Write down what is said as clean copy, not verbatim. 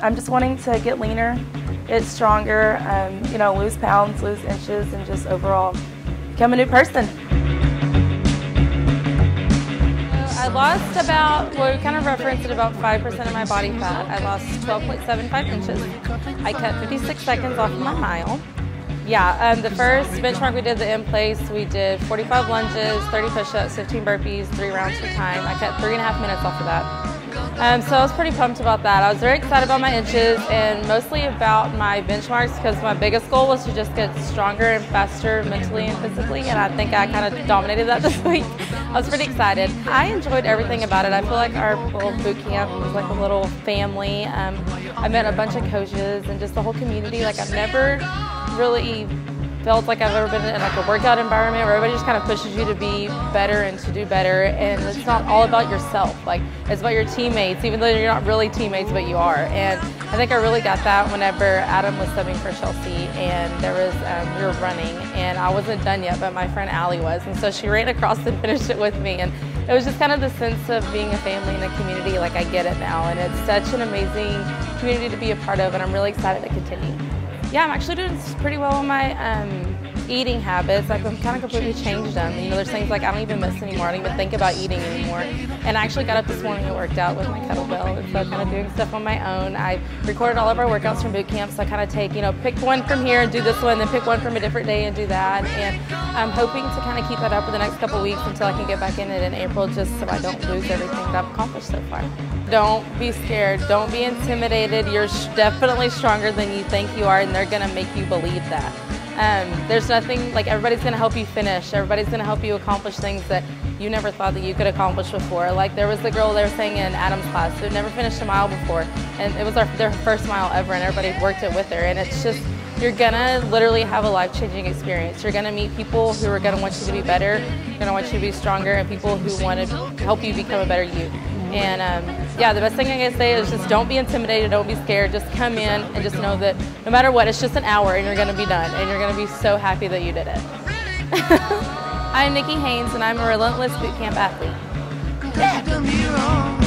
I'm just wanting to get leaner, get stronger, you know, lose pounds, lose inches, and just overall become a new person. I lost about, well, we kind of referenced it, about 5% of my body fat. I lost 12.75 inches. I cut 56 seconds off of my mile. Yeah, the first benchmark we did, the in place, we did 45 lunges, 30 push-ups, 15 burpees, 3 rounds for time. I cut 3.5 minutes off of that. So I was pretty pumped about that. I was very excited about my inches and mostly about my benchmarks because my biggest goal was to just get stronger and faster mentally and physically, and I think I kind of dominated that this week. I was pretty excited. I enjoyed everything about it. I feel like our little boot camp was like a little family. I met a bunch of coaches and just the whole community. Like, I've never really felt like I've ever been in like a workout environment where everybody just kind of pushes you to be better and to do better, and it's not all about yourself. Like, it's about your teammates, even though you're not really teammates, but you are. And I think I really got that whenever Adam was subbing for Chelsea, and there was we were running, and I wasn't done yet, but my friend Allie was, and so she ran across and finished it with me, and it was just kind of the sense of being a family and a community. Like, I get it now, and it's such an amazing community to be a part of, and I'm really excited to continue. Yeah, I'm actually doing pretty well on my eating habits. I've kind of completely changed them. You know, there's things like I don't even miss anymore. I don't even think about eating anymore. And I actually got up this morning and worked out with my kettlebell. And so kind of doing stuff on my own. I recorded all of our workouts from boot camp, so I kind of take, you know, pick one from here and do this one, then pick one from a different day and do that. And I'm hoping to kind of keep that up for the next couple weeks until I can get back in it in April, just so I don't lose everything that I've accomplished so far. Don't be scared. Don't be intimidated. You're definitely stronger than you think you are, and they're going to make you believe that. There's nothing, like, everybody's going to help you finish. Everybody's going to help you accomplish things that you never thought that you could accomplish before. Like, there was the girl they were saying in Adam's class who had never finished a mile before, and it was their first mile ever, and everybody worked it with her. And it's just, you're going to literally have a life-changing experience. You're going to meet people who are going to want you to be better, going to want you to be stronger, and people who want to help you become a better you. And yeah, the best thing I can say is just don't be intimidated, don't be scared, just come in and just know that no matter what, it's just an hour and you're going to be done, and you're going to be so happy that you did it. I'm Nikki Haynes, and I'm a Relentless Boot Camp athlete. Yeah.